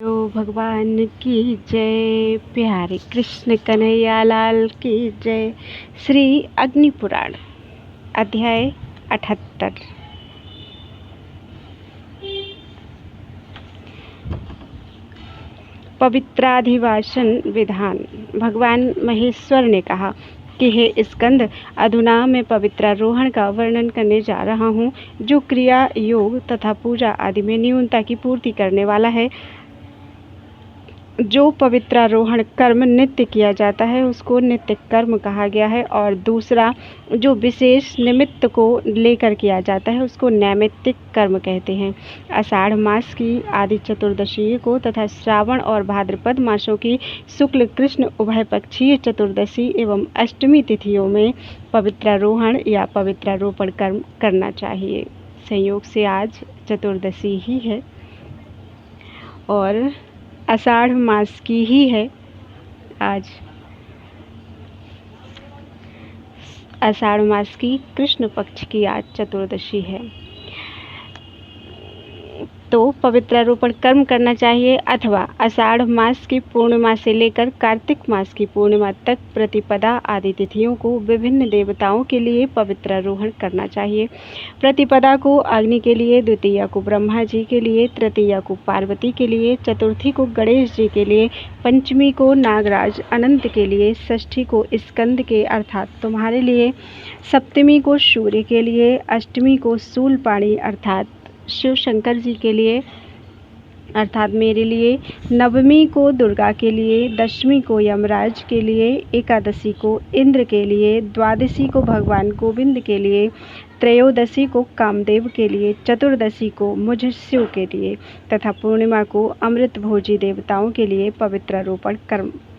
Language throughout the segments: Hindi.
तो भगवान की जय, प्यारे कृष्ण कन्हैया लाल की जय। श्री अग्नि पुराण अध्याय 78। पवित्राधिवासन विधान। भगवान महेश्वर ने कहा कि हे स्कंद, अधुना मैं पवित्रारोहण का वर्णन करने जा रहा हूँ, जो क्रिया, योग तथा पूजा आदि में न्यूनता की पूर्ति करने वाला है। जो पवित्रारोहण कर्म नित्य किया जाता है उसको नित्य कर्म कहा गया है, और दूसरा जो विशेष निमित्त को लेकर किया जाता है उसको नैमित्तिक कर्म कहते हैं। आषाढ़ मास की आदि चतुर्दशी को तथा श्रावण और भाद्रपद मासों की शुक्ल कृष्ण उभय पक्षीय चतुर्दशी एवं अष्टमी तिथियों में पवित्रारोहण या पवित्रारोपण कर्म करना चाहिए। संयोग से आज चतुर्दशी ही है और आषाढ़ मास की ही है। आज आषाढ़ मास की कृष्ण पक्ष की आज चतुर्दशी है, तो पवित्रारोपण कर्म करना चाहिए, अथवा आषाढ़ मास की पूर्णिमा से लेकर कार्तिक मास की पूर्णिमा तक प्रतिपदा आदि तिथियों को विभिन्न देवताओं के लिए पवित्रारोहण करना चाहिए। प्रतिपदा को अग्नि के लिए, द्वितीया को ब्रह्मा जी के लिए, तृतीया को पार्वती के लिए, चतुर्थी को गणेश जी के लिए, पंचमी को नागराज अनंत के लिए, षष्ठी को स्कंद के अर्थात तुम्हारे लिए, सप्तमी को सूर्य के लिए, अष्टमी को शूलपाणी अर्थात शिव शंकर जी के लिए अर्थात मेरे लिए, नवमी को दुर्गा के लिए, दशमी को यमराज के लिए, एकादशी को इंद्र के लिए, द्वादशी को भगवान गोविंद के लिए, त्रयोदशी को कामदेव के लिए, चतुर्दशी को मुझ शिव के लिए तथा पूर्णिमा को अमृत भोजी देवताओं के लिए पवित्रारोपण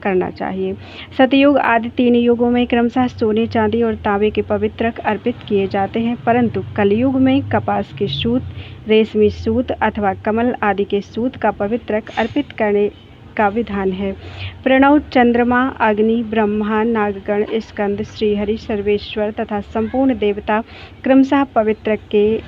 करना चाहिए। सतयुग आदि 3 युगों में क्रमशः सोने, चांदी और तांबे के पवित्रक अर्पित किए जाते हैं, परंतु कलयुग में कपास के सूत, रेशमी सूत अथवा कमल आदि के सूत का पवित्रक अर्पित करने का विधान है। प्रणव, चंद्रमा, अग्नि, ब्रह्मा, नागगण, स्कंद, श्रीहरि, सर्वेश्वर तथा संपूर्ण देवता क्रमशः पवित्रक के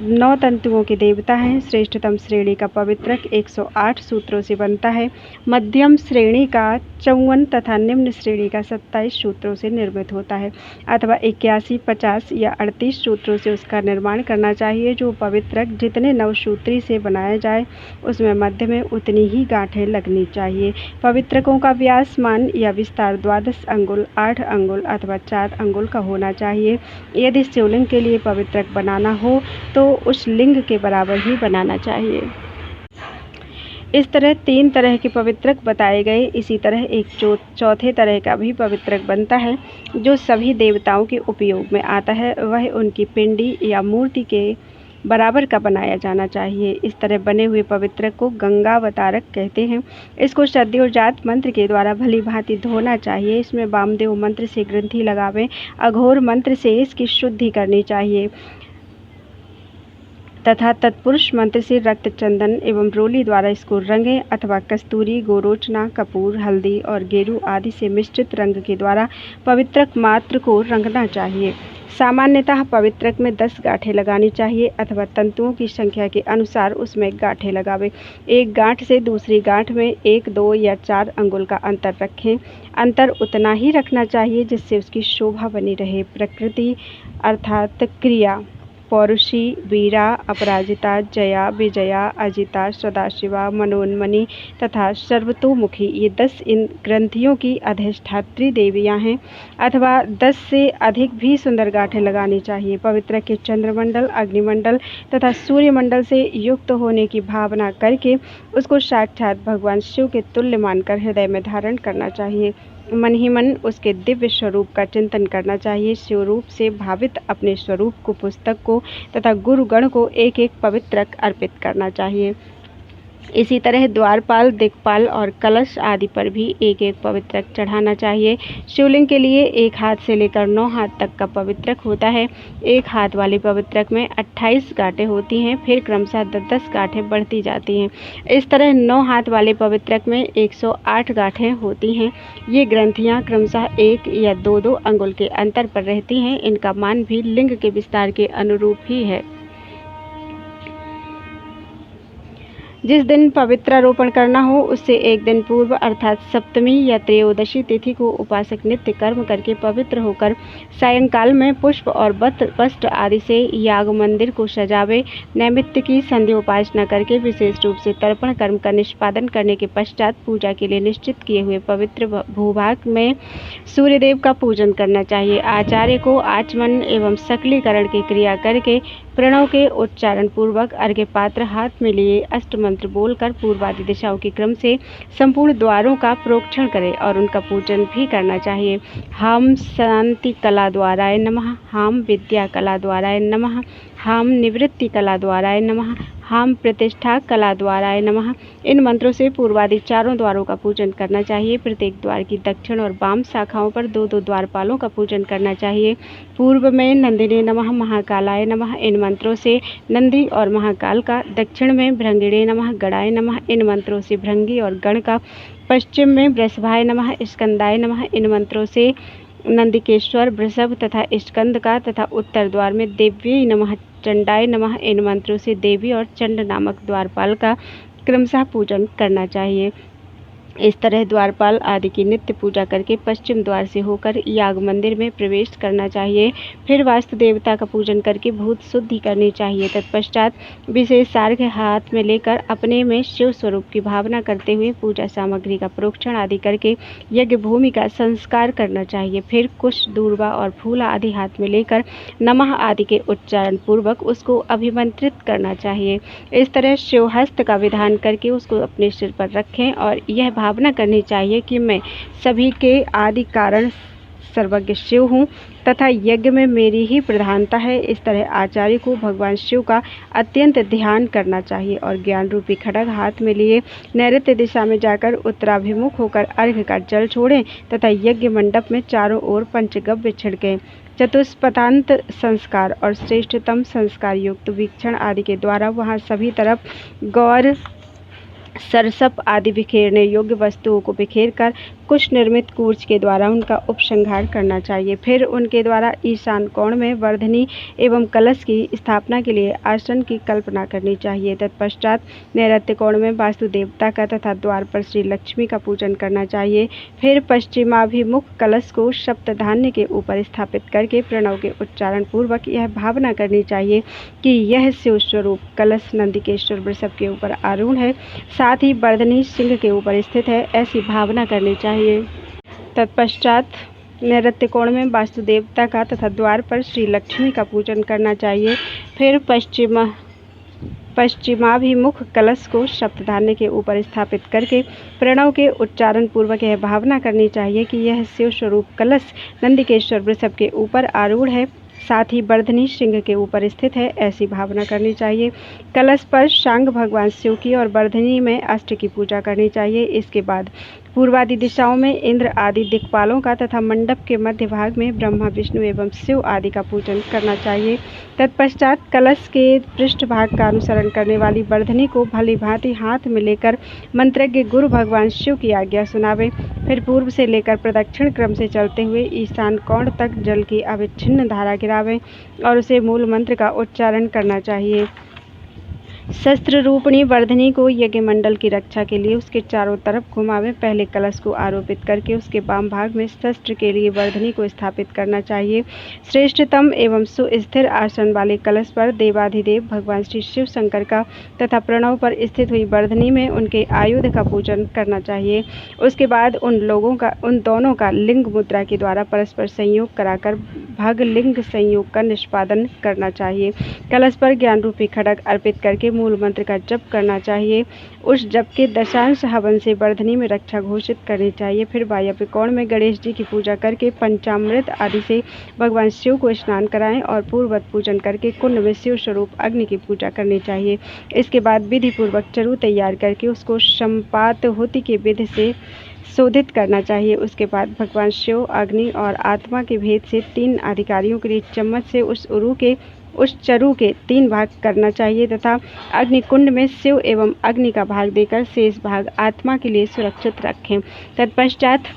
9 तंतुओं के देवता हैं। श्रेष्ठतम श्रेणी का पवित्रक 108 सूत्रों से बनता है, मध्यम श्रेणी का 54 तथा निम्न श्रेणी का 27 सूत्रों से निर्मित होता है, अथवा 81, 50 या 38 सूत्रों से उसका निर्माण करना चाहिए। जो पवित्रक जितने नवसूत्री से बनाया जाए उसमें मध्य में उतनी ही गांठें लगनी चाहिए। पवित्रकों का व्यास, मान या विस्तार 12 अंगुल, 8 अंगुल अथवा 4 अंगुल का होना चाहिए। यदि शिवलिंग के लिए पवित्रक बनाना हो तो उस लिंग के बराबर ही बनाना चाहिए। इस तरह 3 तरह के पवित्रक बताए गए। इसी तरह एक चौथे तरह का भी पवित्रक बनता है जो सभी देवताओं के उपयोग में आता है। वह उनकी पिंडी या मूर्ति के बराबर का बनाया जाना चाहिए। इस तरह बने हुए पवित्रक को गंगावतारक कहते हैं। इसको सद्योजात मंत्र के द्वारा भली भांति धोना चाहिए। इसमें वामदेव मंत्र से ग्रंथि लगावें, अघोर मंत्र से इसकी शुद्धि करनी चाहिए तथा तत्पुरुष मंत्र से रक्त, चंदन एवं रोली द्वारा इसको रंगें, अथवा कस्तूरी, गोरोचना, कपूर, हल्दी और गेरू आदि से मिश्रित रंग के द्वारा पवित्रक मात्र को रंगना चाहिए। सामान्यतः पवित्रक में 10 गांठें लगानी चाहिए, अथवा तंतुओं की संख्या के अनुसार उसमें गांठें लगावें। एक गांठ से दूसरी गांठ में 1, 2 या 4 अंगुल का अंतर रखें। अंतर उतना ही रखना चाहिए जिससे उसकी शोभा बनी रहे। प्रकृति अर्थात क्रिया, पौरुषी, वीरा, अपराजिता, जया, विजया, अजिता, सदाशिवा, मनोन्मणि तथा सर्वतोमुखी, ये 10 इन ग्रंथियों की अधिष्ठात्री देवियां हैं, अथवा 10 से अधिक भी सुंदर गांठें लगानी चाहिए। पवित्र के चंद्रमंडल, अग्निमंडल तथा सूर्यमंडल से युक्त होने की भावना करके उसको साक्षात भगवान शिव के तुल्य मानकर हृदय में धारण करना चाहिए। मन ही मन उसके दिव्य स्वरूप का चिंतन करना चाहिए। स्वरूप से भावित अपने स्वरूप को, पुस्तक को तथा गुरुगण को एक एक पवित्रक अर्पित करना चाहिए। इसी तरह द्वारपाल, दिक्पाल और कलश आदि पर भी एक एक पवित्रक चढ़ाना चाहिए। शिवलिंग के लिए 1 हाथ से लेकर 9 हाथ तक का पवित्रक होता है। 1 हाथ वाले पवित्रक में 28 गांठें होती हैं, फिर क्रमशः 10 गांठें बढ़ती जाती हैं। इस तरह 9 हाथ वाले पवित्रक में 108 गांठें होती हैं। ये ग्रंथियाँ क्रमशः 1 या 2-2 अंगुल के अंतर पर रहती हैं। इनका मान भी लिंग के विस्तार के अनुरूप ही है। जिस दिन पवित्रारोपण करना हो उससे एक दिन पूर्व अर्थात सप्तमी या त्रयोदशी तिथि को उपासक नित्य कर्म करके पवित्र होकर सायंकाल में पुष्प और वस्त्र आदि से याग मंदिर को सजावे। नैमित्य की संध्योपासना करके विशेष रूप से तर्पण कर्म का निष्पादन करने के पश्चात पूजा के लिए निश्चित किए हुए पवित्र भूभाग में सूर्यदेव का पूजन करना चाहिए। आचार्य को आचमन एवं सकलीकरण की क्रिया करके प्रणव के उच्चारण पूर्वक अर्घ्य पात्र हाथ में लिए अष्ट मंत्र बोलकर पूर्वादि दिशाओं के क्रम से संपूर्ण द्वारों का प्रोक्षण करें और उनका पूजन भी करना चाहिए। हम शांति कला द्वाराय नमः, हम विद्या कला द्वाराय नमः, हम निवृत्ति कला द्वाराय नमः, हम प्रतिष्ठा कला द्वाराय नमः। इन मंत्रों से पूर्वादि चारों द्वारों का पूजन करना चाहिए। प्रत्येक द्वार की दक्षिण और वाम शाखाओं पर दो दो द्वारपालों का पूजन करना चाहिए। पूर्व में नंदिने नमः, महाकालाय नमः इन मंत्रों से नंदी और महाकाल का, दक्षिण में भृंगिणे नमः, गणाय नमः इन मंत्रों से भृंगी और गण का, पश्चिम में वृषभाय नमः, स्कंदाय नमः इन मंत्रों से नंदिकेश्वर, वृषभ तथा स्कंद का, तथा उत्तर द्वार में देव्यै नमः, चंडाय नमः इन मंत्रों से देवी और चंड नामक द्वारपाल का क्रमशः पूजन करना चाहिए। इस तरह द्वारपाल आदि की नित्य पूजा करके पश्चिम द्वार से होकर याग मंदिर में प्रवेश करना चाहिए। फिर वास्तु देवता का पूजन करके भूत शुद्धि करनी चाहिए। तत्पश्चात विशेष अर्घ्य हाथ में लेकर अपने में शिव स्वरूप की भावना करते हुए पूजा सामग्री का प्रोक्षण आदि करके यज्ञ भूमि का संस्कार करना चाहिए। फिर कुश, दूर्वा और फूल आदि हाथ में लेकर नमः आदि के उच्चारण पूर्वक उसको अभिमंत्रित करना चाहिए। इस तरह शिवहस्त का विधान करके उसको अपने सिर पर रखें और यह भावना करनी चाहिए कि मैं सभी के आदि कारण सर्वज्ञ शिव हूँ तथा यज्ञ में मेरी ही प्रधानता है। इस तरह आचार्य को भगवान शिव का अत्यंत ध्यान करना चाहिए और ज्ञान रूपी खड्ग हाथ में लिए नैऋत्य दिशा में जाकर उत्तराभिमुख होकर अर्घ्य का जल छोड़ें तथा यज्ञ मंडप में चारों ओर पंचगव्य छिड़कें। चतुष्पथांत संस्कार और श्रेष्ठतम संस्कार युक्त वीक्षण आदि के द्वारा वहाँ सभी तरफ गौर, सरसप आदि बिखेरने योग्य वस्तुओं को बिखेर कर कुश निर्मित कूर्च के द्वारा उनका उपसंहार करना चाहिए। फिर उनके द्वारा ईशान कोण में वर्धनी एवं कलश की स्थापना के लिए आसन की कल्पना करनी चाहिए। तत्पश्चात नैऋत्य कोण में वास्तु देवता का तथा द्वार पर श्री लक्ष्मी का पूजन करना चाहिए। फिर पश्चिमाभिमुख कलश को सप्तधान्य के ऊपर स्थापित करके प्रणव के उच्चारण पूर्वक यह भावना करनी चाहिए कि यह शिव स्वरूप कलश नंदिकेश्वर वृषभ के ऊपर आरूढ़ है, साथ ही वर्धनी सिंह के ऊपर स्थित है, ऐसी भावना करनी चाहिए। तत्पश्चात नैऋत्य कोण में वास्तु देवता का तथा द्वार पर श्री लक्ष्मी का पूजन करना चाहिए। फिर पश्चिमाभिमुख कलश को सप्तधान्य के ऊपर स्थापित करके प्रणव के उच्चारण पूर्वक यह भावना करनी चाहिए कि यह शिव स्वरूप कलश नंदिकेश्वर वृषभ के ऊपर आरूढ़ है, साथ ही वर्धनी सिंह के ऊपर स्थित है, ऐसी भावना करनी चाहिए। कलश पर शांग भगवान शिव की और वर्धनी में अष्ट की पूजा करनी चाहिए। इसके बाद पूर्वादि दिशाओं में इंद्र आदि दिक्पालों का तथा मंडप के मध्य भाग में ब्रह्मा, विष्णु एवं शिव आदि का पूजन करना चाहिए। तत्पश्चात कलश के पृष्ठ भाग का अनुसरण करने वाली वर्धनी को भली भांति हाथ में लेकर मंत्रज्ञ गुरु भगवान शिव की आज्ञा सुनावे। फिर पूर्व से लेकर प्रदक्षिण क्रम से चलते हुए ईशान कोण तक जल की अविच्छिन्न धारा गिरावे और उसे मूल मंत्र का उच्चारण करना चाहिए। शस्त्र रूपिणी वर्धनी को यज्ञ मंडल की रक्षा के लिए उसके चारों तरफ घुमावे। पहले कलश को आरोपित करके उसके वाम भाग में शस्त्र के लिए वर्धनी को स्थापित करना चाहिए। श्रेष्ठतम एवं सुस्थिर आसन वाले कलश पर देवाधिदेव भगवान श्री शिव शंकर का तथा प्रणव पर स्थित हुई वर्धनी में उनके आयुध का पूजन करना चाहिए। उसके बाद उन दोनों का लिंग मुद्रा के द्वारा परस्पर संयोग कराकर भग लिंग संयोग का निष्पादन करना चाहिए। कलश पर ज्ञान रूपी खड्ग अर्पित करके मूल मंत्र का जप करना चाहिए। उस जप के दशांश हवन से वर्धनी में रक्षा घोषित करनी चाहिए। फिर वायव्य कोण में गणेश जी की पूजा करके पंचामृत आदि से भगवान शिव को स्नान कराएं और पूर्ववत पूजन करके कुंड में शिव स्वरूप अग्नि की पूजा करनी चाहिए। इसके बाद विधि पूर्वक चरु तैयार करके उसको संपात होती के विधि से शोधित करना चाहिए। उसके बाद भगवान शिव, अग्नि और आत्मा के भेद से 3 अधिकारियों के लिए चम्मच से उस चरु के 3 भाग करना चाहिए तथा अग्नि कुंड में शिव एवं अग्नि का भाग देकर शेष भाग आत्मा के लिए सुरक्षित रखें। तत्पश्चात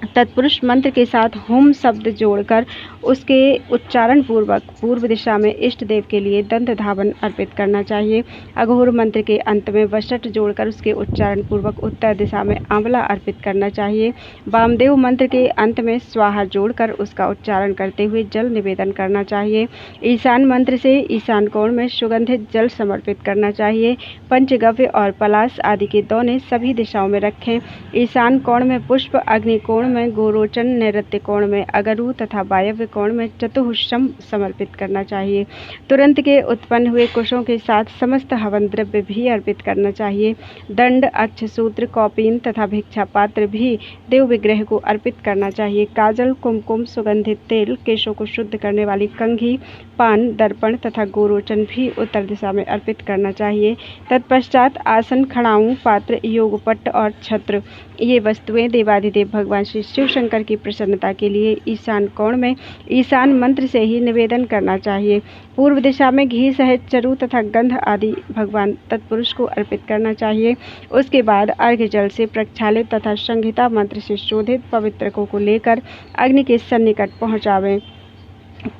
तत्पुरुष मंत्र के साथ होम शब्द जोड़कर उसके उच्चारण पूर्वक पूर्व दिशा में इष्ट देव के लिए दंत धावन अर्पित करना चाहिए। अघोर मंत्र के अंत में वषट जोड़कर उसके उच्चारण पूर्वक उत्तर दिशा में आंवला अर्पित करना चाहिए। वामदेव मंत्र के अंत में स्वाहा जोड़कर उसका उच्चारण करते हुए जल निवेदन करना चाहिए। ईशान मंत्र से ईशान कोण में सुगंधित जल समर्पित करना चाहिए। पंचगव्य और पलाश आदि के दौने सभी दिशाओं में रखें। ईशान कोण में पुष्प, अग्नि कोण में गोरोचन, नैऋत्य कोण में अगरु तथा वायव्य कोण में चतुःशम समर्पित करना चाहिए। तुरंत के उत्पन्न हुए कुशों के साथ समस्त हवन द्रव्य भी अर्पित करना चाहिए। दंड, अक्षसूत्र, कौपीन तथा भिक्षा पात्र भी देव विग्रह को अर्पित करना चाहिए। काजल, कुमकुम, सुगंधित तेल, केशों को शुद्ध करने वाली कंघी, पान, दर्पण तथा गोरोचन भी उत्तर दिशा में अर्पित करना चाहिए। तत्पश्चात आसन, खड़ाऊं, पात्र, योगपट्ट और छत्र ये वस्तुएं देवाधिदेव भगवान श्री शिव शंकर की प्रसन्नता के लिए ईशान कोण में ईशान मंत्र से ही निवेदन करना चाहिए। पूर्व दिशा में घी सहित चरु तथा गंध आदि भगवान तत्पुरुष को अर्पित करना चाहिए। उसके बाद अर्घ्य जल से प्रक्षालित तथा संहिता मंत्र से शोधित पवित्रकों को लेकर अग्नि के सन्निकट पहुँचावें।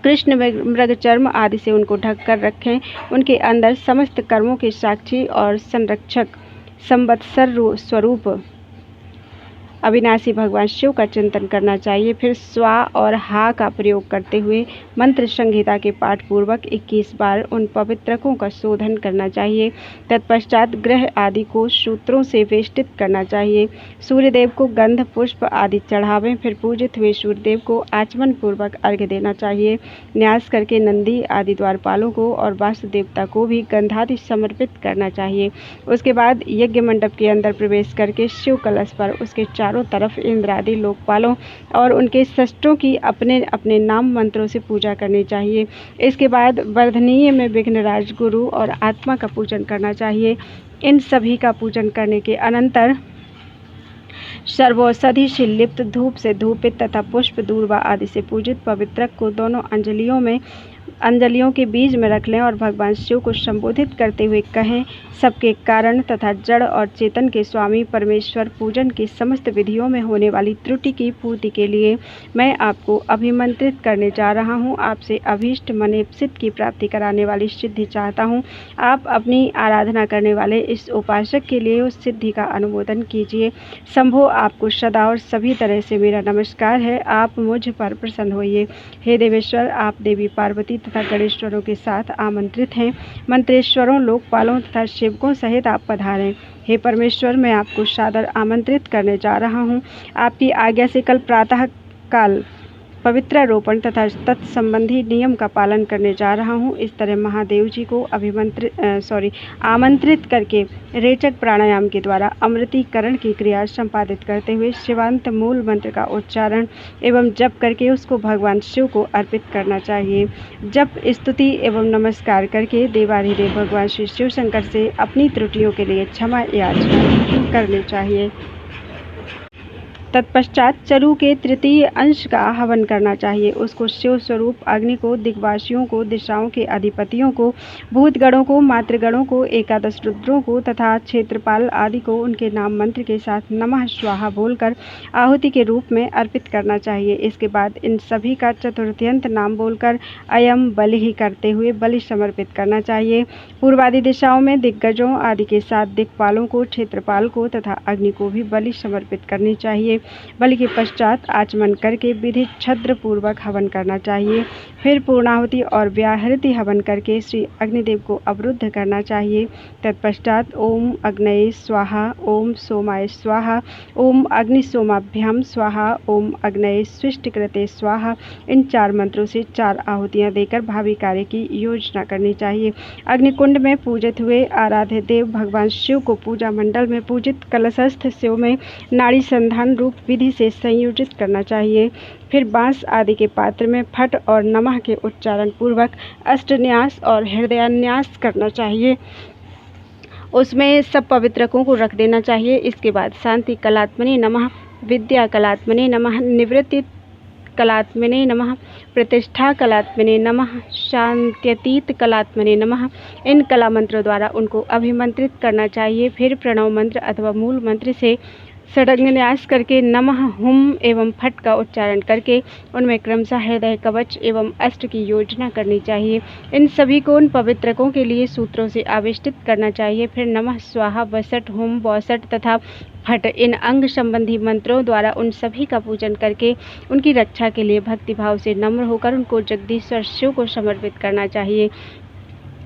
कृष्ण मृग चर्म आदि से उनको ढक कर रखें। उनके अंदर समस्त कर्मों के साक्षी और संरक्षक संवत्सर स्वरूप अविनाशी भगवान शिव का चिंतन करना चाहिए। फिर स्वा और हा का प्रयोग करते हुए मंत्र संहिता के पाठ पूर्वक 21 बार उन पवित्रकों का शोधन करना चाहिए। तत्पश्चात ग्रह आदि को सूत्रों से वेष्टित करना चाहिए। सूर्यदेव को गंध पुष्प आदि चढ़ावें। फिर पूजित हुए सूर्यदेव को आचमन पूर्वक अर्घ्य देना चाहिए। न्यास करके नंदी आदि द्वारपालों को और वास्तु देवता को भी गंधादि समर्पित करना चाहिए। उसके बाद यज्ञ मंडप के अंदर प्रवेश करके शिव कलश पर उसके चारों तरफ इंद्र आदि लोकपालों और उनके शस्त्रों की अपने अपने नाम मंत्रों से पूजा करनी चाहिए। इसके बाद वर्धनीय में विघ्नराज, गुरु और आत्मा का पूजन करना चाहिए। इन सभी का पूजन करने के अनंतर सर्वौषधि से लिप्त धूप से धूपित तथा पुष्प दूर्वा आदि से पूजित पवित्रक को दोनों अंजलियों के बीच में रख लें और भगवान शिव को संबोधित करते हुए कहें, सबके कारण तथा जड़ और चेतन के स्वामी परमेश्वर, पूजन की समस्त विधियों में होने वाली त्रुटि की पूर्ति के लिए मैं आपको अभिमंत्रित करने जा रहा हूँ। आपसे अभीष्ट मनेप्सित की प्राप्ति कराने वाली सिद्धि चाहता हूँ। आप अपनी आराधना करने वाले इस उपासक के लिए उस सिद्धि का अनुमोदन कीजिए। शंभो, आपको सदा और सभी तरह से मेरा नमस्कार है। आप मुझ पर प्रसन्न होइए। हे देवेश्वर, आप देवी पार्वती तथा गणेश्वरों के साथ आमंत्रित हैं। मंत्रेश्वरों, लोकपालों तथा शिवकों सहित आप पधारें। हे परमेश्वर, मैं आपको सादर आमंत्रित करने जा रहा हूँ। आपकी आज्ञा से कल प्रातः काल पवित्रारोपण तथा तत्संबंधी नियम का पालन करने जा रहा हूँ। इस तरह महादेव जी को आमंत्रित करके रेचक प्राणायाम के द्वारा अमृतीकरण की क्रिया संपादित करते हुए शिवांत मूल मंत्र का उच्चारण एवं जप करके उसको भगवान शिव को अर्पित करना चाहिए। जप, स्तुति एवं नमस्कार करके देवाधिदेव भगवान श्री शिव शंकर से अपनी त्रुटियों के लिए क्षमा याचना करनी चाहिए। तत्पश्चात चरु के तृतीय अंश का हवन करना चाहिए। उसको शिव स्वरूप अग्नि को, दिग्वासियों को, दिशाओं के अधिपतियों को, भूतगणों को, मातृगणों को, एकादश रुद्रों को तथा क्षेत्रपाल आदि को उनके नाम मंत्र के साथ नमः स्वाहा बोलकर आहुति के रूप में अर्पित करना चाहिए। इसके बाद इन सभी का चतुर्थ्यंत नाम बोलकर अयम बलि करते हुए बलि समर्पित करना चाहिए। पूर्वादि दिशाओं में दिग्गजों आदि के साथ दिक्पालों को, क्षेत्रपाल को तथा अग्नि को भी बलि समर्पित करनी चाहिए। बलि के पश्चात आचमन करके विधि छद्र पूर्वक हवन करना चाहिए। फिर पूर्णाहुति और व्याहृति हवन करके श्री अग्निदेव को अवरुद्ध करना चाहिए। तत्पश्चात ओम अग्नये स्वाहा, ओम सोमाय स्वाहा, ओम अग्नि सोमाभ्याम स्वाहा, ओम अग्नये स्विष्टकृते स्वाहा, इन 4 मंत्रों से 4 आहुतियां देकर भावी कार्य की योजना करनी चाहिए। अग्निकुंड में पूजित हुए आराध्य देव भगवान शिव को पूजा मंडल में पूजित कलशस्थ शिव में नाड़ी संधान रूप विधि से संयोजित करना चाहिए। फिर बांस आदि के पात्र में फट और नमः के उच्चारण पूर्वक अष्टन्यास और हृदयान्यास करना चाहिए। उसमें सब पवित्रकों को रख देना चाहिए। इसके बाद शांति कलात्मने नमः, विद्या कलात्मने नमः, निवृत्ति कलात्मने नमः, प्रतिष्ठा कलात्मने नमः, शांत्यतीत कलात्मने नमः, इन कला मंत्रों द्वारा उनको अभिमंत्रित करना चाहिए। फिर प्रणव मंत्र अथवा मूल मंत्र से षडंगन्यास करके नमः, हुम एवं फट का उच्चारण करके उनमें क्रमशः हृदय कवच एवं अष्ट की योजना करनी चाहिए। इन सभी को उन पवित्रकों के लिए सूत्रों से आविष्टित करना चाहिए। फिर नमः, स्वाहा, वसट, हुम, वौसट तथा फट इन अंग संबंधी मंत्रों द्वारा उन सभी का पूजन करके उनकी रक्षा के लिए भक्तिभाव से नम्र होकर उनको जगदीश्वर शिव को समर्पित करना चाहिए।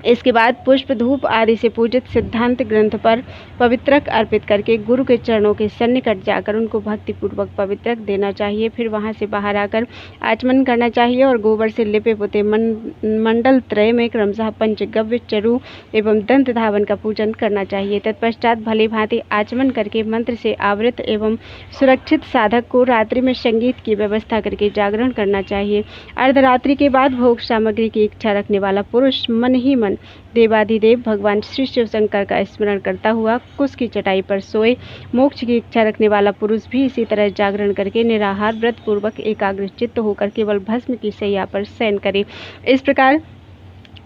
इसके बाद पुष्प, धूप आदि से पूजित सिद्धांत ग्रंथ पर पवित्रक अर्पित करके गुरु के चरणों के सन्निकट जाकर उनको भक्तिपूर्वक पवित्रक देना चाहिए। फिर वहां से बाहर आकर आचमन करना चाहिए और गोबर से लिपे पुते मंडल त्रय में क्रमशः पंचगव्य, चरु एवं दंत धावन का पूजन करना चाहिए। तत्पश्चात भली भांति आचमन करके मंत्र से आवृत एवं सुरक्षित साधक को रात्रि में संगीत की व्यवस्था करके जागरण करना चाहिए। अर्धरात्रि के बाद भोग सामग्री की इच्छा रखने वाला पुरुष मन ही मन देवाधिदेव भगवान श्री शिव शंकर का स्मरण करता हुआ कुश की चटाई पर सोए। मोक्ष की इच्छा रखने वाला पुरुष भी इसी तरह जागरण करके निराहार व्रत पूर्वक एकाग्र चित्त होकर केवल भस्म की शैया पर शयन करे। इस प्रकार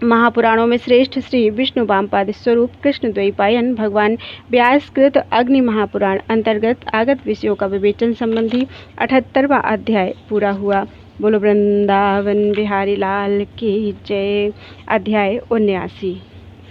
महापुराणों में श्रेष्ठ श्री विष्णु वामपाद स्वरूप कृष्ण द्वैपायन भगवान व्यासकृत अग्नि महापुराण अंतर्गत आगत विषयों का विवेचन संबंधी 78वां अध्याय पूरा हुआ। बोलो वृंदावन बिहारी लाल की जय। अध्याय 79।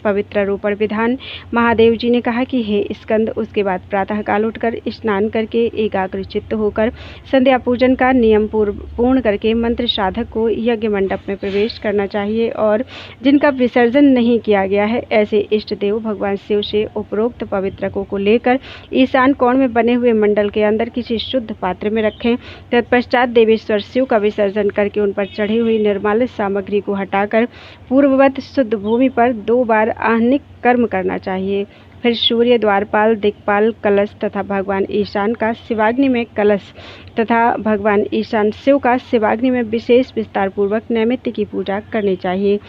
पवित्र रोपण विधान। महादेव जी ने कहा कि हे स्कंद, उसके बाद प्रातःकाल उठकर स्नान करके एकाग्र चित्त होकर संध्या पूजन का नियम पूर्ण करके मंत्र साधक को यज्ञ मंडप में प्रवेश करना चाहिए और जिनका विसर्जन नहीं किया गया है ऐसे इष्ट देव भगवान शिव से उपरोक्त पवित्रकों को लेकर ईशान कोण में बने हुए मंडल के अंदर किसी शुद्ध पात्र में रखें। तत्पश्चात देवेश्वर शिव का विसर्जन करके उन पर चढ़ी हुई निर्माल्य सामग्री को हटाकर पूर्ववत शुद्ध भूमि पर 2 बार आहनिक कर्म करना चाहिए। फिर सूर्य, द्वारपाल, दिक्पाल, कलश तथा भगवान ईशान का शिवाग्नि में कलश तथा भगवान ईशान शिव का शिवाग्नि में विशेष विस्तार पूर्वक नैमित्य की पूजा करनी चाहिए।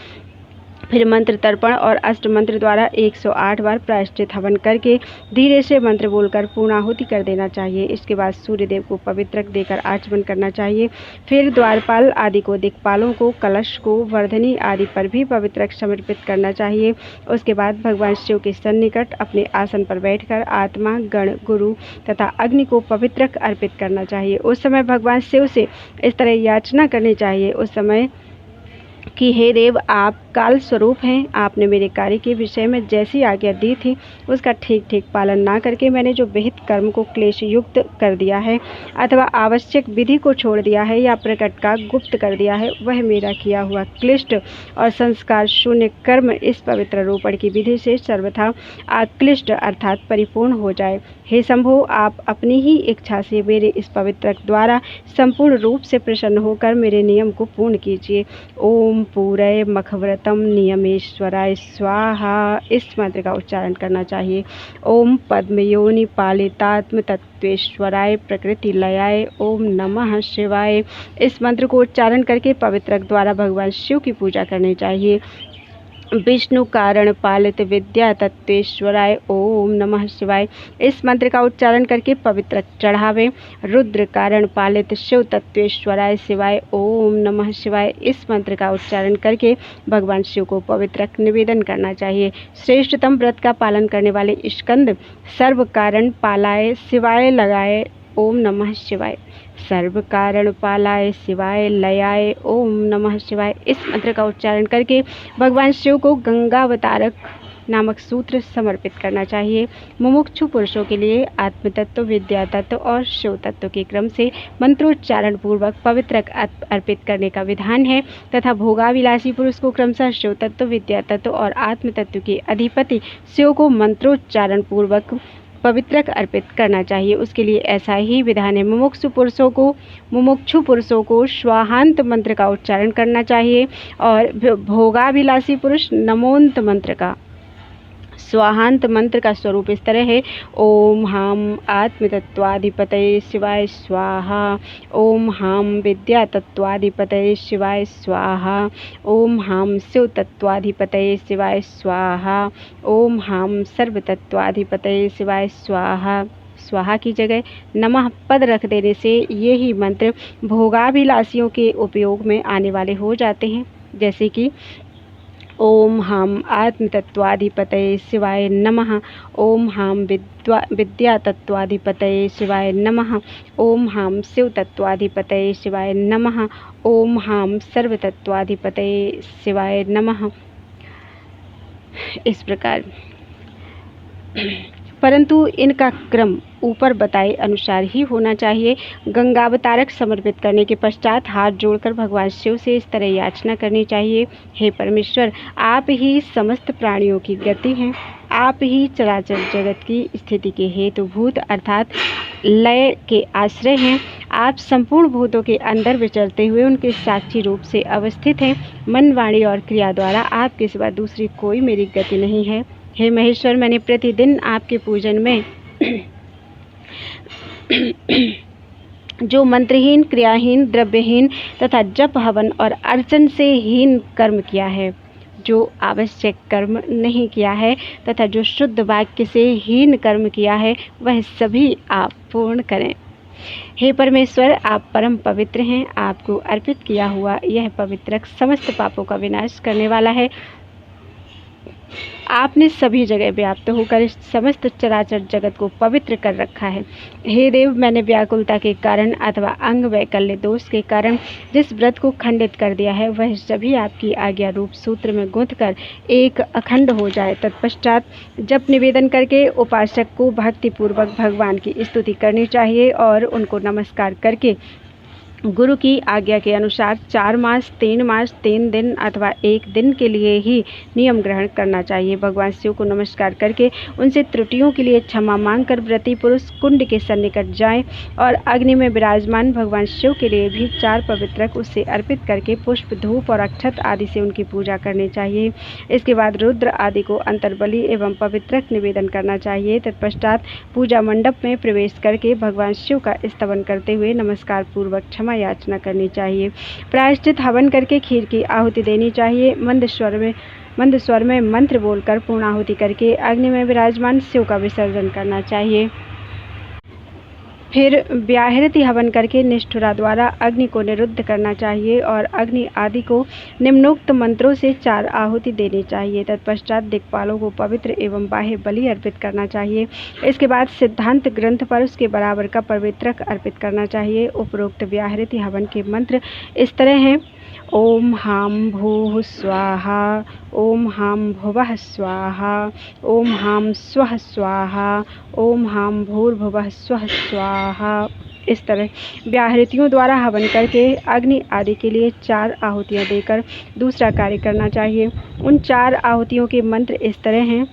फिर मंत्र तर्पण और अष्ट मंत्र द्वारा 108 बार प्रायश्चित हवन करके धीरे से मंत्र बोलकर पूर्णाहुति कर देना चाहिए। इसके बाद सूर्यदेव को पवित्रक देकर आचमन करना चाहिए। फिर द्वारपाल आदि को, दिक्पालों को, कलश को, वर्धनी आदि पर भी पवित्रक समर्पित करना चाहिए। उसके बाद भगवान शिव के सन्निकट अपने आसन पर बैठकर आत्मा, गण, गुरु तथा अग्नि को पवित्रक अर्पित करना चाहिए। उस समय भगवान शिव से इस तरह याचना करनी चाहिए उस समय कि हे देव, आप काल स्वरूप हैं। आपने मेरे कार्य के विषय में जैसी आज्ञा दी थी उसका ठीक ठीक पालन ना करके मैंने जो विहित कर्म को क्लेश युक्त कर दिया है अथवा आवश्यक विधि को छोड़ दिया है या प्रकट का गुप्त कर दिया है, वह मेरा किया हुआ क्लिष्ट और संस्कार शून्य कर्म इस पवित्र रोपण की विधि से सर्वथा आक्लिष्ट अर्थात परिपूर्ण हो जाए। हे शंभो, आप अपनी ही इच्छा से मेरे इस पवित्र द्वारा संपूर्ण रूप से प्रसन्न होकर मेरे नियम को पूर्ण कीजिए। ओम पूरय मखव्रतम नियमेश्वराय स्वाहा, इस मंत्र का उच्चारण करना चाहिए। ओम पद्मयोनि पालितात्म तत्वेश्वराय प्रकृति लयाय ओम नमः शिवाय, इस मंत्र को उच्चारण करके पवित्रक द्वारा भगवान शिव की पूजा करनी चाहिए। विष्णु कारण पालित विद्या तत्वेश्वराय ओम नमः शिवाय, इस मंत्र का उच्चारण करके पवित्र चढ़ावे। रुद्र कारण पालित शिव तत्वेश्वराय शिवाय ओम नमः शिवाय, इस मंत्र का उच्चारण करके भगवान शिव को पवित्र निवेदन करना चाहिए। श्रेष्ठतम व्रत का पालन करने वाले स्कंद सर्व कारण पालाय शिवाय लगाए ओम नमः शिवाय, सर्व कारण पालाय शिवाय लयाय ओम नमः शिवाय, इस मंत्र का उच्चारण करके भगवान शिव को गंगावतारक नामक सूत्र समर्पित करना चाहिए। मुमुक्षु पुरुषों के लिए आत्म तत्व, विद्या तत्व और शिव तत्व के क्रम से मंत्रोच्चारण पूर्वक पवित्रक अर्पित करने का विधान है तथा भोगाविलासी पुरुष को क्रमशः शिव तत्व, विद्या तत्व और आत्म तत्व के अधिपति शिव को मंत्रोच्चारण पूर्वक पवित्रक अर्पित करना चाहिए। उसके लिए ऐसा ही विधान है। मुमुक्षु पुरुषों को स्वाहांत मंत्र का उच्चारण करना चाहिए और भोगाभिलाषी पुरुष नमोन्त मंत्र का। स्वाहांत मंत्र का स्वरूप इस तरह है। ओम हम आत्मतत्वाधिपतये शिवाय स्वाहा, ओम हम विद्या तत्वाधिपतये शिवाय स्वाहा, ओम हम शिव तत्वाधिपतये शिवाय स्वाहा, ओम हम सर्व तत्वाधिपतये शिवाय स्वाहा। स्वाहा की जगह नमः पद रख देने से ये ही मंत्र भोगाभिलाषियों के उपयोग में आने वाले हो जाते हैं, जैसे कि ओम हम आत्मतत्वाधिपतये शिवाय नमः। ओम हम विद्यातत्वाधिपतये शिवाय नमः। ओम हम शिवतत्वाधिपतये शिवाय नमः। ओम हम सर्वतत्वाधिपतये शिवाय नमः। इस प्रकार, परंतु इनका क्रम ऊपर बताए अनुसार ही होना चाहिए। गंगावतारक समर्पित करने के पश्चात हाथ जोड़कर भगवान शिव से इस तरह याचना करनी चाहिए। हे परमेश्वर, आप ही समस्त प्राणियों की गति हैं, आप ही चराचर जगत की स्थिति के हेतुभूत अर्थात लय के आश्रय हैं। आप संपूर्ण भूतों के अंदर विचरते हुए उनके साक्षी रूप से अवस्थित हैं। मन, वाणी और क्रिया द्वारा आपके सिवा दूसरी कोई मेरी गति नहीं है। हे महेश्वर, मैंने प्रतिदिन आपके पूजन में जो मंत्रहीन, क्रियाहीन, द्रव्यहीन तथा जप, हवन और अर्चन से हीन कर्म किया है, जो आवश्यक कर्म नहीं किया है तथा जो शुद्ध वाक्य से हीन कर्म किया है, वह सभी आप पूर्ण करें। हे परमेश्वर, आप परम पवित्र हैं। आपको अर्पित किया हुआ यह पवित्रक समस्त पापों का विनाश करने वाला है। आपने सभी जगह व्याप्त होकर इस समस्त चराचर जगत को पवित्र कर रखा है। हे देव, मैंने व्याकुलता के कारण अथवा अंग वैकल्य दोष के कारण जिस व्रत को खंडित कर दिया है, वह सभी आपकी आज्ञा रूप सूत्र में गूंथकर एक अखंड हो जाए। तत्पश्चात जप निवेदन करके उपासक को भक्तिपूर्वक भगवान की स्तुति करनी चाहिए और उनको नमस्कार करके गुरु की आज्ञा के अनुसार 4 मास, 3 मास, 3 दिन अथवा 1 दिन के लिए ही नियम ग्रहण करना चाहिए। भगवान शिव को नमस्कार करके उनसे त्रुटियों के लिए क्षमा मांगकर व्रती पुरुष कुंड के सन्निकट जाएं और अग्नि में विराजमान भगवान शिव के लिए भी 4 पवित्रक उससे अर्पित करके पुष्प, धूप और अक्षत आदि से उनकी पूजा करनी चाहिए। इसके बाद रुद्र आदि को अंतर्बलि एवं पवित्रक निवेदन करना चाहिए। तत्पश्चात पूजा मंडप में प्रवेश करके भगवान शिव का स्तवन करते हुए नमस्कार पूर्वक क्षमा याचना करनी चाहिए। प्रायश्चित हवन करके खीर की आहुति देनी चाहिए। मंद स्वर में मंत्र बोलकर पूर्णाहुति करके अग्नि में विराजमान शिव का विसर्जन करना चाहिए। फिर व्याहृति हवन करके निष्ठुरा द्वारा अग्नि को निरुद्ध करना चाहिए और अग्नि आदि को निम्नोक्त मंत्रों से 4 आहुति देनी चाहिए। तत्पश्चात दिक्पालों को पवित्र एवं बाह्य बलि अर्पित करना चाहिए। इसके बाद सिद्धांत ग्रंथ पर उसके बराबर का पवित्रक अर्पित करना चाहिए। उपरोक्त व्याहृति हवन के मंत्र इस तरह हैं: ओम हां भूः स्वाहा, ओम हां भुवः स्वाहा, ओम हां स्वः स्वाहा, ओम हां भूर्भुवः स्वः स्वाहा। इस तरह व्याहृतियों द्वारा हवन करके अग्नि आदि के लिए 4 आहुतियाँ देकर दूसरा कार्य करना चाहिए। उन 4 आहुतियों के मंत्र इस तरह हैं: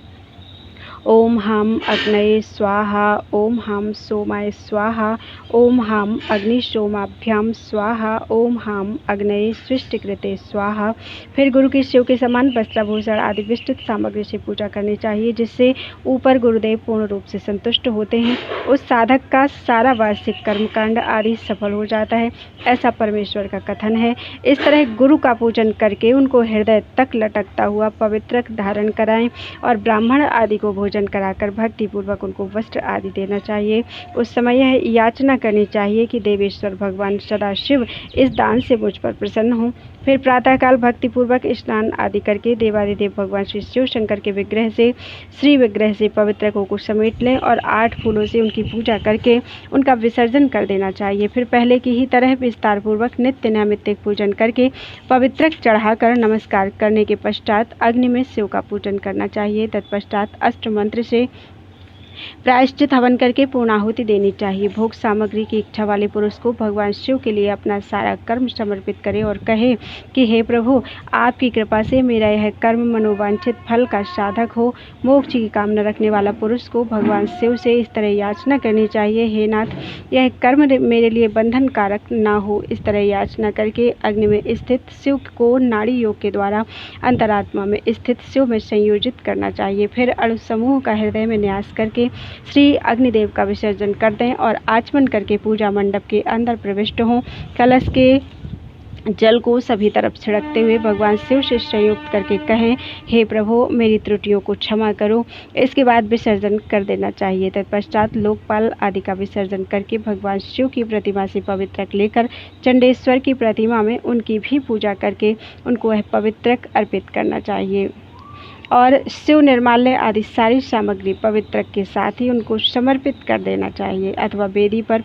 ओम हम अग्नये स्वाहा, ओम हम सोमाय स्वाहा, ओम हम अग्निशोमाभ्याम स्वाहा, ओम हम अग्नये सृष्टिकृते स्वाहा। फिर गुरु की शिव के समान वस्त्राभूषण आदि विस्तृत सामग्री से पूजा करनी चाहिए, जिससे ऊपर गुरुदेव पूर्ण रूप से संतुष्ट होते हैं। उस साधक का सारा वार्षिक कर्मकांड आदि सफल हो जाता है, ऐसा परमेश्वर का कथन है। इस तरह गुरु का पूजन करके उनको हृदय तक लटकता हुआ पवित्रक धारण कराएं और ब्राह्मण आदि को भोजन कराकर भक्तिपूर्वक उनको वस्त्र आदि देना चाहिए। उस समय यह याचना करनी चाहिए कि देवेश्वर भगवान सदाशिव इस दान से मुझ पर प्रसन्न हों। फिर प्रातःकाल भक्तिपूर्वक स्नान आदि करके देवादिदेव भगवान श्री शिव शंकर के विग्रह से, श्री विग्रह से पवित्रकों को समेट लें और 8 फूलों से उनकी पूजा करके उनका विसर्जन कर देना चाहिए। फिर पहले की ही तरह विस्तार पूर्वक नित्य नैमित्तिक पूजन करके पवित्रक चढ़ाकर नमस्कार करने के पश्चात अग्नि में शिव का पूजन करना चाहिए। तत्पश्चात अष्ट मंत्र से प्रायश्चित हवन करके पूर्णाहुति देनी चाहिए। भोग सामग्री की इच्छा वाले पुरुष को भगवान शिव के लिए अपना सारा कर्म समर्पित करे और कहे कि हे प्रभु, आपकी कृपा से मेरा यह कर्म मनोवांछित फल का साधक हो। मोक्ष की कामना रखने वाला पुरुष को भगवान शिव से इस तरह याचना करनी चाहिए: हे नाथ, यह कर्म मेरे लिए बंधन कारक ना हो। इस तरह याचना करके अग्नि में स्थित शिव को नाड़ी योग के द्वारा अंतरात्मा में स्थित शिव में संयोजित करना चाहिए। फिर अणु समूह का हृदय में न्यास करके श्री अग्निदेव का विसर्जन कर दें और आचमन करके पूजा मंडप के अंदर प्रविष्ट हों। कलश के जल को सभी तरफ छिड़कते हुए भगवान शिव से संयुक्त करके कहें, हे प्रभु मेरी त्रुटियों को क्षमा करो। इसके बाद विसर्जन कर देना चाहिए। तत्पश्चात लोकपाल आदि का विसर्जन करके भगवान शिव की प्रतिमा से पवित्रक लेकर चंडेश्वर की प्रतिमा में उनकी भी पूजा करके उनको वह पवित्रक अर्पित करना चाहिए और शिव निर्माल्य आदि सारी सामग्री पवित्रक के साथ ही उनको समर्पित कर देना चाहिए अथवा वेदी पर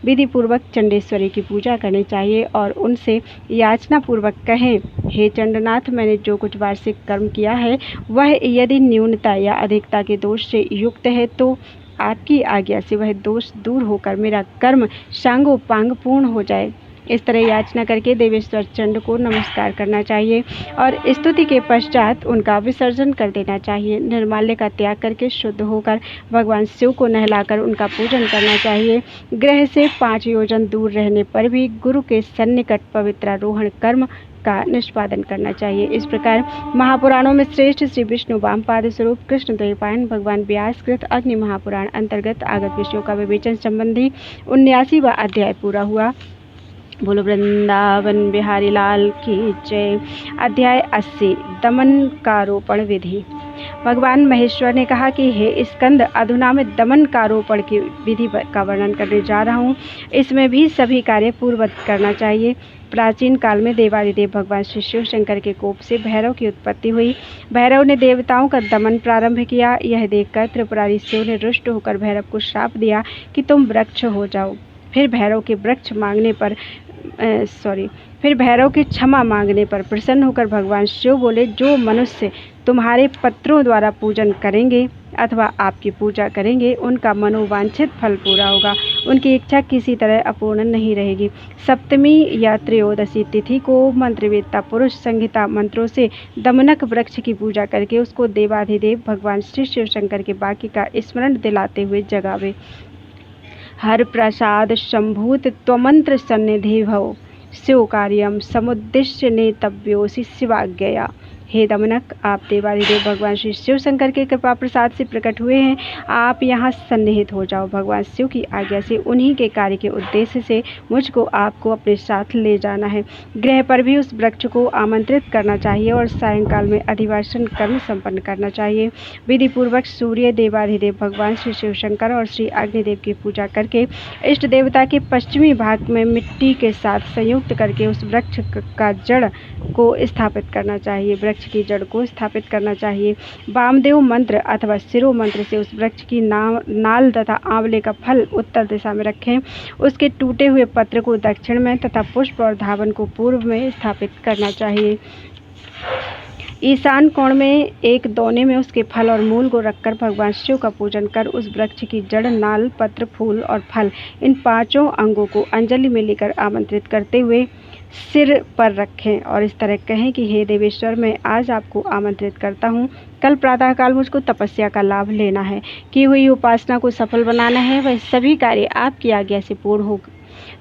विधि पूर्वक चंडेश्वरी की पूजा करनी चाहिए और उनसे याचना पूर्वक कहें, हे चंडनाथ, मैंने जो कुछ वार्षिक कर्म किया है वह यदि न्यूनता या अधिकता के दोष से युक्त है तो आपकी आज्ञा से वह दोष दूर होकर मेरा कर्म सांगोपांग पूर्ण हो जाए। इस तरह याचना करके देवेश्वर चंड को नमस्कार करना चाहिए और स्तुति के पश्चात उनका विसर्जन कर देना चाहिए। निर्माल्य का त्याग करके शुद्ध होकर भगवान शिव को नहलाकर उनका पूजन करना चाहिए। ग्रह से 5 योजन दूर रहने पर भी गुरु के सन्निकट पवित्रारोहण कर्म का निष्पादन करना चाहिए। इस प्रकार महापुराणों में श्रेष्ठ श्री विष्णु वामपाद स्वरूप कृष्ण द्वैपायन भगवान व्यास कृत अग्नि महापुराण अंतर्गत आगत विषयों का विवेचन संबंधी 79वां अध्याय पूरा हुआ। बोलो वृंदावन बिहारी लाल की जय। अध्याय 80 दमन कारोपण विधि। भगवान महेश्वर ने कहा कि हे स्कंद, अधुना मैं दमन कारोपण की विधि का वर्णन करने जा रहा हूँ। इसमें भी सभी कार्य पूर्ववत करना चाहिए। प्राचीन काल में देवादिदेव भगवान श्री शिव शंकर के कोप से भैरव की उत्पत्ति हुई। भैरव ने देवताओं का दमन प्रारंभ किया। यह देखकर त्रिपुरारी शिव ने रुष्ट होकर भैरव को श्राप दिया कि तुम वृक्ष हो जाओ। फिर भैरव के क्षमा मांगने पर प्रसन्न होकर भगवान शिव बोले, जो मनुष्य तुम्हारे पत्रों द्वारा पूजन करेंगे अथवा आपकी पूजा करेंगे उनका मनोवांछित फल पूरा होगा, उनकी इच्छा किसी तरह अपूर्ण नहीं रहेगी। सप्तमी या त्रयोदशी तिथि को मंत्रवेत्ता पुरुष संहिता मंत्रों से दमनक वृक्ष की पूजा करके उसको देवाधिदेव भगवान श्री शिव शंकर के वाक्य का स्मरण दिलाते हुए जगावे। हर प्रसाद संभूत त्वमंत्र सन्निधि भव शिव कार्यम समुद्दिश्य नेतव्योसि शिवाज्ञया। हे दमनक, आप देवादिदेव भगवान श्री शिव शंकर के कृपा प्रसाद से प्रकट हुए हैं। आप यहाँ सन्निहित हो जाओ। भगवान शिव की आज्ञा से उन्हीं के कार्य के उद्देश्य से मुझको आपको अपने साथ ले जाना है। ग्रह पर भी उस वृक्ष को आमंत्रित करना चाहिए और सायंकाल में अधिवासन कर्म संपन्न करना चाहिए। विधि पूर्वक सूर्य देवाधिदेव भगवान श्री शिव शंकर और श्री अग्निदेव की पूजा करके इष्ट देवता के पश्चिमी भाग में मिट्टी के साथ संयुक्त करके उस वृक्ष का जड़ को स्थापित करना चाहिए। वृक्ष की जड़ को स्थापित करना चाहिए। वामदेव मंत्र अथवा शिरो मंत्र से उस वृक्ष की नाल तथा आंवले का फल उत्तर दिशा में रखें। उसके टूटे हुए पत्र को दक्षिण में तथा पुष्प और धावन को पूर्व में स्थापित करना चाहिए। ईशान कोण में एक दोने में उसके फल और मूल को रखकर भगवान शिव का पूजन कर उस वृक्ष की जड़, नाल, पत्र, फूल और फल इन 5 अंगों को अंजलि में लेकर आमंत्रित करते हुए सिर पर रखें और इस तरह कहें कि हे देवेश्वर, मैं आज आपको आमंत्रित करता हूँ। कल प्रातःकाल मुझको तपस्या का लाभ लेना है, की हुई उपासना को सफल बनाना है। वह सभी कार्य आपकी आज्ञा से पूर्ण हो।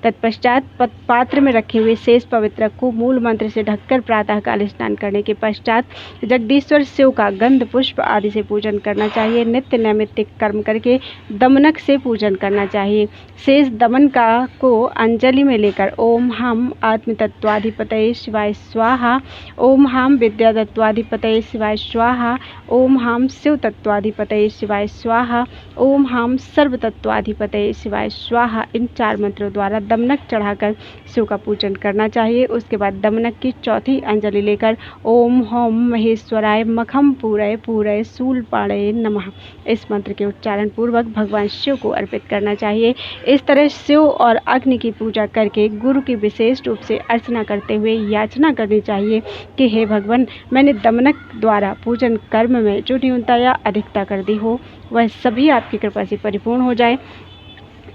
तत्पश्चात पात्र में रखे हुए शेष पवित्रक को मूल मंत्र से ढककर प्रातःकाल स्नान करने के पश्चात जगदीश्वर शिव का गंध पुष्प आदि से पूजन करना चाहिए। नित्य नैमित्तिक कर्म करके दमनक से पूजन करना चाहिए। शेष दमन का को अंजलि में लेकर ओम हम आत्म तत्वाधिपतये शिवाय स्वाहा, ओम हम विद्या तत्वाधिपतये शिवाय स्वाहा, ओम हम शिव तत्वाधिपतये शिवाय स्वाहा, ओम हम सर्व तत्वाधिपतये शिवाय स्वाहा इन 4 मंत्रों द्वारा दमनक चढ़ाकर शिव का पूजन करना चाहिए। उसके बाद दमनक की चौथी अंजलि लेकर ओम होम महेश्वराय मखम पूरय पूरय शूलपाणये नमः इस मंत्र के उच्चारण पूर्वक भगवान शिव को अर्पित करना चाहिए। इस तरह शिव और अग्नि की पूजा करके गुरु की विशेष रूप से अर्चना करते हुए याचना करनी चाहिए कि हे भगवान, मैंने दमनक द्वारा पूजन कर्म में जो न्यूनता या अधिकता कर दी हो वह सभी आपकी कृपा से परिपूर्ण हो जाए।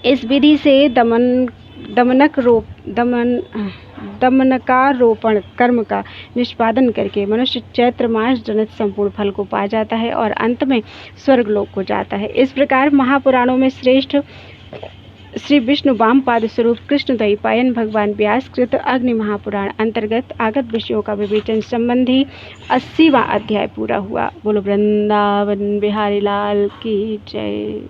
इस विधि से दमनकारोपण कर्म का निष्पादन करके मनुष्य चैत्र मास जनित संपूर्ण फल को पा जाता है और अंत में स्वर्गलोक को जाता है। इस प्रकार महापुराणों में श्रेष्ठ श्री विष्णु वामपाद स्वरूप कृष्ण द्वैपायन भगवान व्यास कृत अग्नि महापुराण अंतर्गत आगत विषयों का विवेचन संबंधी 80वां अध्याय पूरा हुआ। बोलो वृंदावन बिहारी लाल की जय।